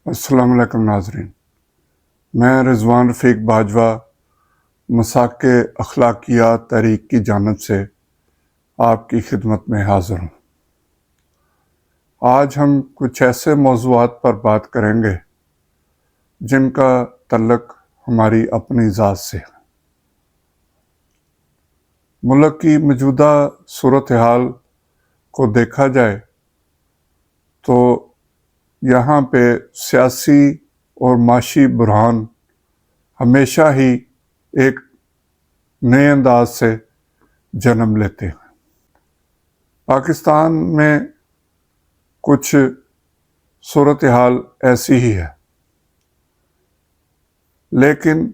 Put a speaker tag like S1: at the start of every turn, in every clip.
S1: السلام علیکم ناظرین، میں رضوان رفیق باجوہ مساق اخلاقیات تحریک کی جانب سے آپ کی خدمت میں حاضر ہوں۔ آج ہم کچھ ایسے موضوعات پر بات کریں گے جن کا تعلق ہماری اپنی ذات سے ہے۔ ملک کی موجودہ صورتحال کو دیکھا جائے تو یہاں پہ سیاسی اور معاشی بحران ہمیشہ ہی ایک نئے انداز سے جنم لیتے ہیں۔ پاکستان میں کچھ صورتحال ایسی ہی ہے، لیکن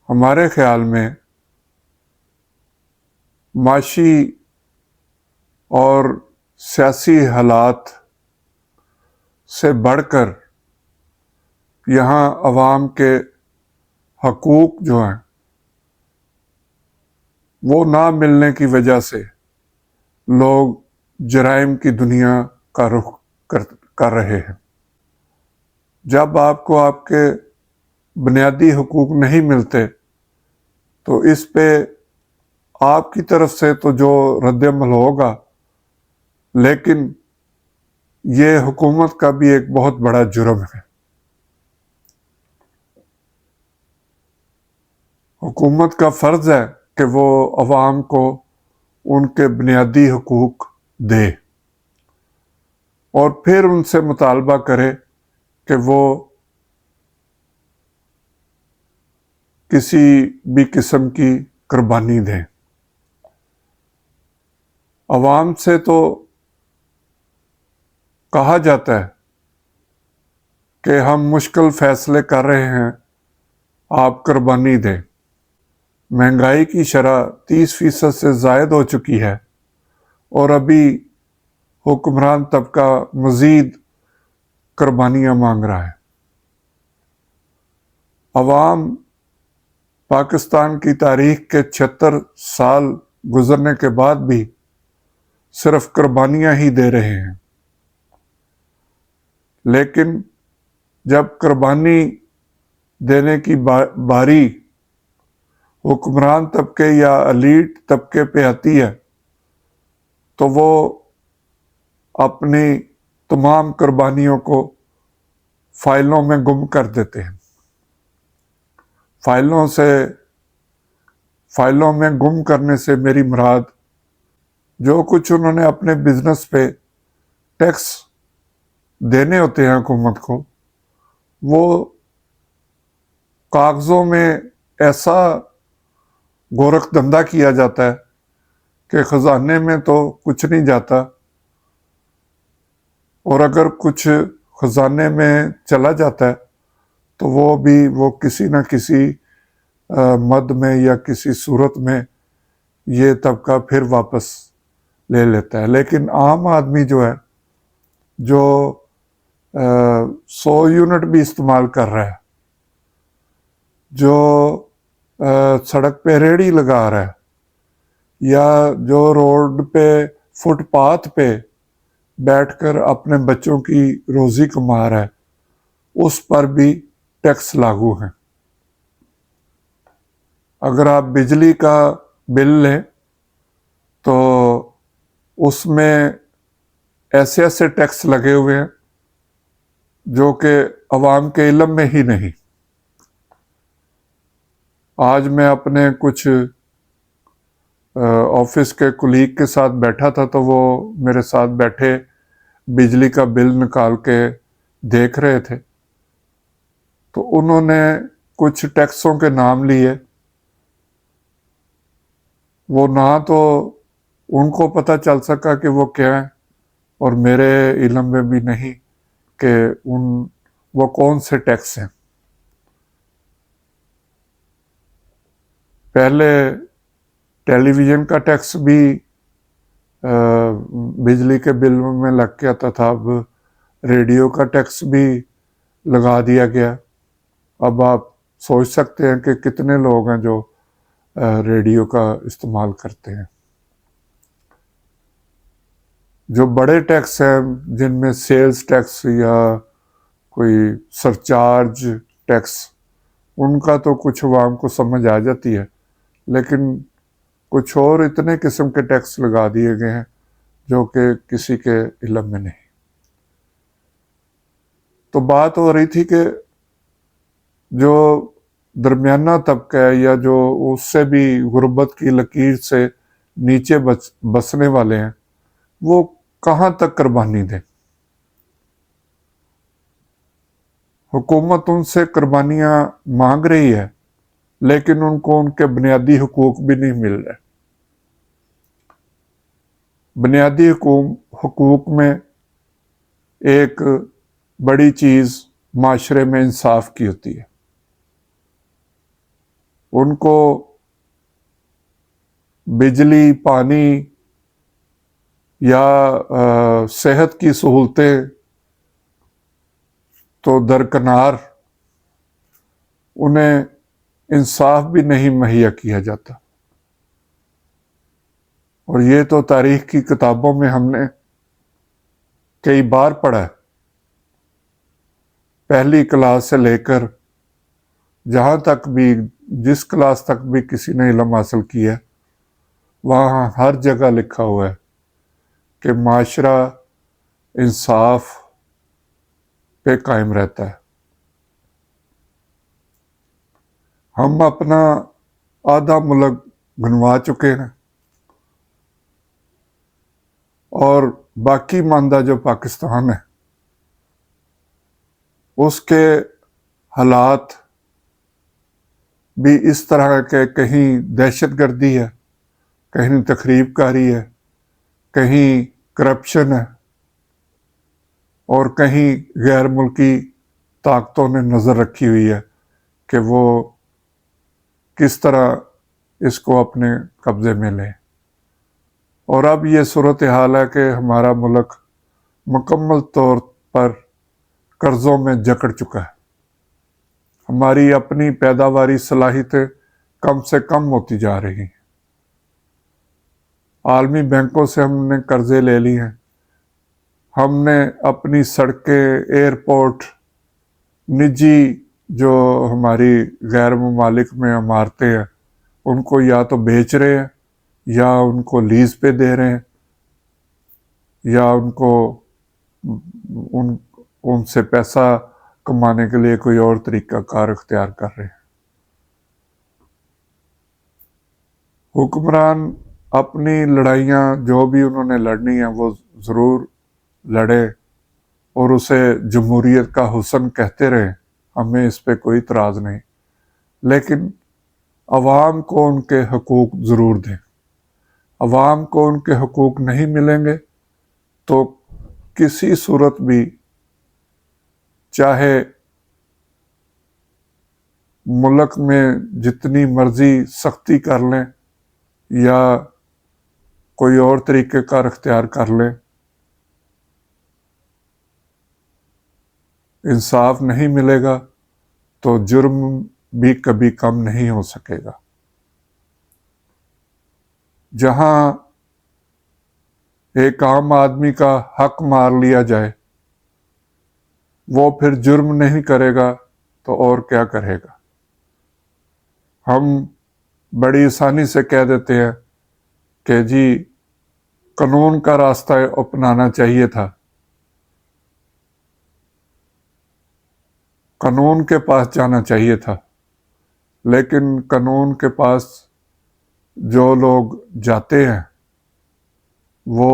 S1: ہمارے خیال میں معاشی اور سیاسی حالات سے بڑھ کر یہاں عوام کے حقوق جو ہیں وہ نہ ملنے کی وجہ سے لوگ جرائم کی دنیا کا رخ کر رہے ہیں۔ جب آپ کو آپ کے بنیادی حقوق نہیں ملتے تو اس پہ آپ کی طرف سے تو جو رد عمل ہوگا، لیکن یہ حکومت کا بھی ایک بہت بڑا جرم ہے۔ حکومت کا فرض ہے کہ وہ عوام کو ان کے بنیادی حقوق دے اور پھر ان سے مطالبہ کرے کہ وہ کسی بھی قسم کی قربانی دیں۔ عوام سے تو کہا جاتا ہے کہ ہم مشکل فیصلے کر رہے ہیں، آپ قربانی دیں۔ مہنگائی کی شرح 30% سے زائد ہو چکی ہے اور ابھی حکمران طبقہ مزید قربانیاں مانگ رہا ہے۔ عوام پاکستان کی تاریخ کے 76 سال گزرنے کے بعد بھی صرف قربانیاں ہی دے رہے ہیں، لیکن جب قربانی دینے کی باری حکمران طبقے یا ایلیٹ طبقے پہ آتی ہے تو وہ اپنی تمام قربانیوں کو فائلوں میں گم کر دیتے ہیں۔ فائلوں میں گم کرنے سے میری مراد جو کچھ انہوں نے اپنے بزنس پہ ٹیکس دینے ہوتے ہیں حکومت کو، وہ کاغذوں میں ایسا گورکھ دھندا کیا جاتا ہے کہ خزانے میں تو کچھ نہیں جاتا، اور اگر کچھ خزانے میں چلا جاتا ہے تو وہ کسی نہ کسی مد میں یا کسی صورت میں یہ طبقہ پھر واپس لے لیتا ہے۔ لیکن عام آدمی جو ہے، جو 100 یونٹ بھی استعمال کر رہا ہے، جو سڑک پہ ریڑھی لگا رہا ہے یا جو روڈ پہ فٹ پاتھ پہ بیٹھ کر اپنے بچوں کی روزی کما رہا ہے، اس پر بھی ٹیکس لاگو ہے۔ اگر آپ بجلی کا بل لیں تو اس میں ایسے ایسے ٹیکس لگے ہوئے ہیں جو کہ عوام کے علم میں ہی نہیں۔ آج میں اپنے کچھ آفس کے کولیگ کے ساتھ بیٹھا تھا تو وہ میرے ساتھ بیٹھے بجلی کا بل نکال کے دیکھ رہے تھے، تو انہوں نے کچھ ٹیکسوں کے نام لیے، وہ نہ تو ان کو پتہ چل سکا کہ وہ کیا ہیں، اور میرے علم میں بھی نہیں کہ وہ کون سے ٹیکس ہیں۔ پہلے ٹیلی ویژن کا ٹیکس بھی بجلی کے بل میں لگ کے آتا تھا، اب ریڈیو کا ٹیکس بھی لگا دیا گیا۔ اب آپ سوچ سکتے ہیں کہ کتنے لوگ ہیں جو ریڈیو کا استعمال کرتے ہیں۔ جو بڑے ٹیکس ہیں جن میں سیلز ٹیکس یا کوئی سرچارج ٹیکس، ان کا تو کچھ عوام کو سمجھ آ جاتی ہے، لیکن کچھ اور اتنے قسم کے ٹیکس لگا دیے گئے ہیں جو کہ کسی کے علم میں نہیں۔ تو بات ہو رہی تھی کہ جو درمیانہ طبقہ ہے یا جو اس سے بھی غربت کی لکیر سے نیچے بسنے والے ہیں، وہ کہاں تک قربانی دیں؟ حکومت ان سے قربانیاں مانگ رہی ہے، لیکن ان کو ان کے بنیادی حقوق بھی نہیں مل رہے۔ بنیادی حقوق میں ایک بڑی چیز معاشرے میں انصاف کی ہوتی ہے۔ ان کو بجلی، پانی یا صحت کی سہولتیں تو درکنار، انہیں انصاف بھی نہیں مہیا کیا جاتا۔ اور یہ تو تاریخ کی کتابوں میں ہم نے کئی بار پڑھا ہے، پہلی کلاس سے لے کر جہاں تک بھی، جس کلاس تک بھی کسی نے علم حاصل کیا ہے، وہاں ہر جگہ لکھا ہوا ہے کہ معاشرہ انصاف پہ قائم رہتا ہے۔ ہم اپنا آدھا ملک بنوا چکے ہیں، اور باقی ماندہ جو پاکستان ہے اس کے حالات بھی اس طرح کے، کہیں دہشت گردی ہے، کہیں تخریب کاری ہے، کہیں کرپشن ہے، اور کہیں غیر ملکی طاقتوں نے نظر رکھی ہوئی ہے کہ وہ کس طرح اس کو اپنے قبضے میں لیں۔ اور اب یہ صورتحال ہے کہ ہمارا ملک مکمل طور پر قرضوں میں جکڑ چکا ہے۔ ہماری اپنی پیداواری صلاحیتیں کم سے کم ہوتی جا رہی ہیں۔ عالمی بینکوں سے ہم نے قرضے لے لی ہیں، ہم نے اپنی سڑکیں، ایئرپورٹ، نجی جو ہماری غیر ممالک میں عمارتیں ہیں، ان کو یا تو بیچ رہے ہیں یا ان کو لیز پہ دے رہے ہیں، یا ان سے پیسہ کمانے کے لیے کوئی اور طریقہ کار اختیار کر رہے ہیں۔ حکمران اپنی لڑائیاں جو بھی انہوں نے لڑنی ہیں وہ ضرور لڑے، اور اسے جمہوریت کا حسن کہتے رہے، ہمیں اس پہ کوئی اعتراض نہیں، لیکن عوام کو ان کے حقوق ضرور دیں۔ عوام کو ان کے حقوق نہیں ملیں گے تو کسی صورت بھی، چاہے ملک میں جتنی مرضی سختی کر لیں یا کوئی اور طریقہ کار اختیار کر لیں، انصاف نہیں ملے گا تو جرم بھی کبھی کم نہیں ہو سکے گا۔ جہاں ایک عام آدمی کا حق مار لیا جائے، وہ پھر جرم نہیں کرے گا تو اور کیا کرے گا؟ ہم بڑی آسانی سے کہہ دیتے ہیں کہ جی قانون کا راستہ اپنانا چاہیے تھا، قانون کے پاس جانا چاہیے تھا، لیکن قانون کے پاس جو لوگ جاتے ہیں وہ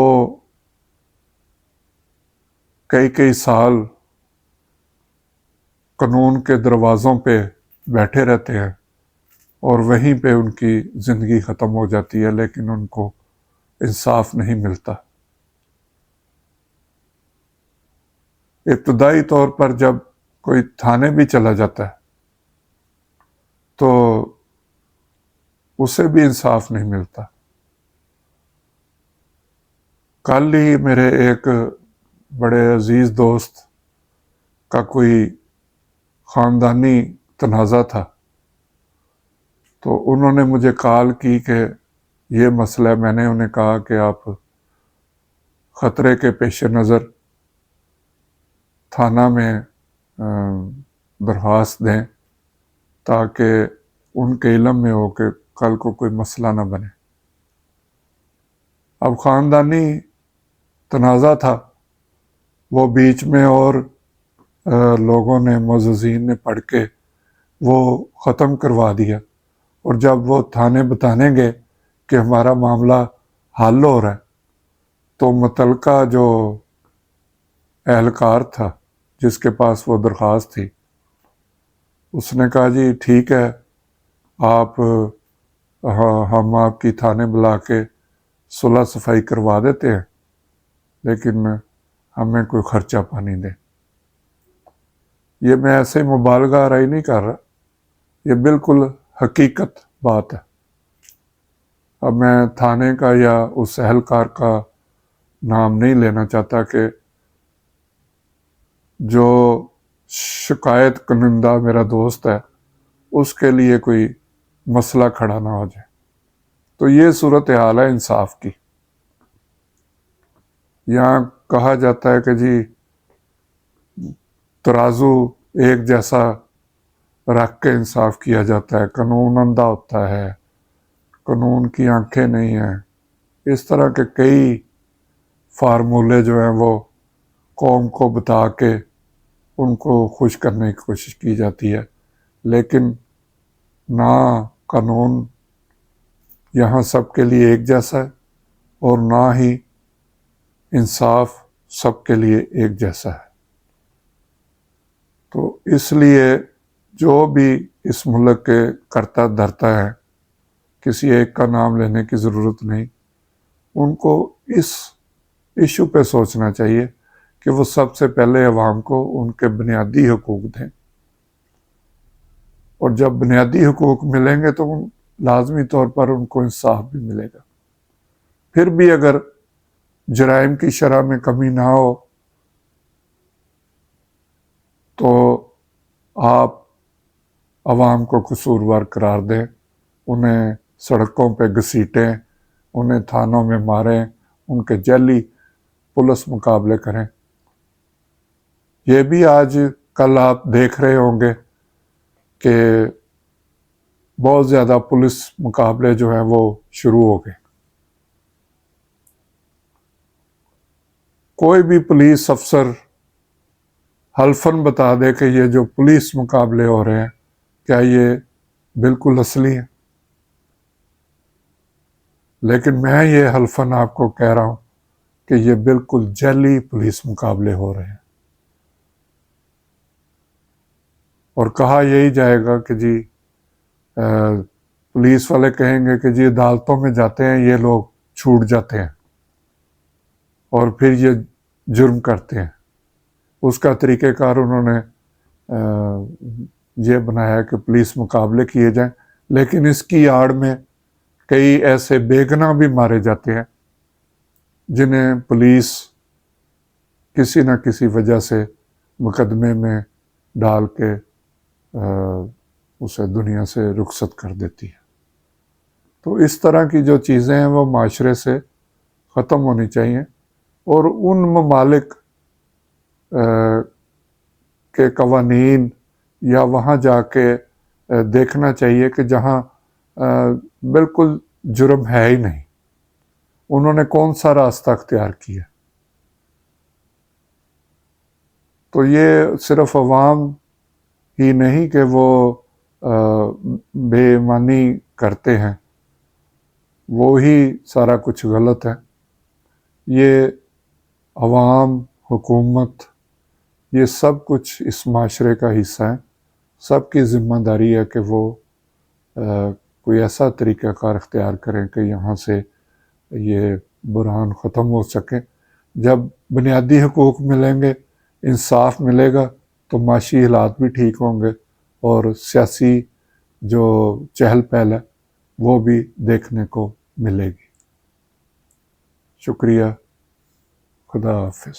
S1: کئی کئی سال قانون کے دروازوں پہ بیٹھے رہتے ہیں، اور وہیں پہ ان کی زندگی ختم ہو جاتی ہے، لیکن ان کو انصاف نہیں ملتا۔ ابتدائی طور پر جب کوئی تھانے بھی چلا جاتا ہے تو اسے بھی انصاف نہیں ملتا۔ کل ہی میرے ایک بڑے عزیز دوست کا کوئی خاندانی تنازع تھا، تو انہوں نے مجھے کال کی کہ یہ مسئلہ ہے۔ میں نے انہیں کہا کہ آپ خطرے کے پیش نظر تھانہ میں درخواست دیں تاکہ ان کے علم میں ہو کہ کل کو کوئی مسئلہ نہ بنے۔ اب خاندانی تنازع تھا، وہ بیچ میں اور لوگوں نے، معززین نے پڑھ کے وہ ختم کروا دیا، اور جب وہ تھانے بتانے گئے کہ ہمارا معاملہ حل ہو رہا ہے تو متعلقہ جو اہلکار تھا جس کے پاس وہ درخواست تھی، اس نے کہا جی ٹھیک ہے، آپ ہم آپ کی تھانے بلا کے صلح صفائی کروا دیتے ہیں، لیکن ہمیں کوئی خرچہ پانی دیں۔ یہ میں ایسے مبالغہ آرائی نہیں کر رہا، یہ بالکل حقیقت بات ہے۔ اب میں تھانے کا یا اس اہلکار کا نام نہیں لینا چاہتا کہ جو شکایت کنندہ میرا دوست ہے اس کے لیے کوئی مسئلہ کھڑا نہ ہو جائے۔ تو یہ صورتحال ہے انصاف کی۔ یہاں کہا جاتا ہے کہ جی ترازو ایک جیسا رکھ کے انصاف کیا جاتا ہے، قانون اندھا ہوتا ہے، قانون کی آنکھیں نہیں ہیں، اس طرح کے کئی فارمولے جو ہیں وہ قوم کو بتا کے ان کو خوش کرنے کی کوشش کی جاتی ہے، لیکن نہ قانون یہاں سب کے لیے ایک جیسا ہے اور نہ ہی انصاف سب کے لیے ایک جیسا ہے۔ تو اس لیے جو بھی اس ملک کے کرتا دھرتا ہے، کسی ایک کا نام لینے کی ضرورت نہیں، ان کو اس ایشو پہ سوچنا چاہیے کہ وہ سب سے پہلے عوام کو ان کے بنیادی حقوق دیں، اور جب بنیادی حقوق ملیں گے تو لازمی طور پر ان کو انصاف بھی ملے گا۔ پھر بھی اگر جرائم کی شرح میں کمی نہ ہو تو آپ عوام کو قصوروار قرار دیں، انہیں سڑکوں پہ گھسیٹیں، انہیں تھانوں میں ماریں، ان کے جعلی پولیس مقابلے کریں۔ یہ بھی آج کل آپ دیکھ رہے ہوں گے کہ بہت زیادہ پولیس مقابلے جو ہیں وہ شروع ہو گئے۔ کوئی بھی پولیس افسر حلفاً بتا دے کہ یہ جو پولیس مقابلے ہو رہے ہیں کیا یہ بالکل اصلی ہیں، لیکن میں یہ حلفاً آپ کو کہہ رہا ہوں کہ یہ بالکل جعلی پولیس مقابلے ہو رہے ہیں، اور کہا یہی جائے گا کہ جی پولیس والے کہیں گے کہ جی عدالتوں میں جاتے ہیں یہ لوگ، چھوٹ جاتے ہیں اور پھر یہ جرم کرتے ہیں۔ اس کا طریقہ کار انہوں نے یہ بنایا کہ پولیس مقابلے کیے جائیں، لیکن اس کی آڑ میں کئی ایسے بے گناہ بھی مارے جاتے ہیں جنہیں پولیس کسی نہ کسی وجہ سے مقدمے میں ڈال کے اسے دنیا سے رخصت کر دیتی ہے۔ تو اس طرح کی جو چیزیں ہیں وہ معاشرے سے ختم ہونی چاہیے، اور ان ممالک کے قوانین یا وہاں جا کے دیکھنا چاہیے کہ جہاں بالکل جرم ہے ہی نہیں، انہوں نے کون سا راستہ اختیار کیا۔ تو یہ صرف عوام ہی نہیں کہ وہ بے ایمانی کرتے ہیں، وہی سارا کچھ غلط ہے۔ یہ عوام، حکومت، یہ سب کچھ اس معاشرے کا حصہ ہے، سب کی ذمہ داری ہے کہ وہ کوئی ایسا طریقہ کار اختیار کریں کہ یہاں سے یہ بحران ختم ہو سکے۔ جب بنیادی حقوق ملیں گے، انصاف ملے گا تو معاشی حالات بھی ٹھیک ہوں گے، اور سیاسی جو چہل پہل ہے وہ بھی دیکھنے کو ملے گی۔ شکریہ، خدا حافظ۔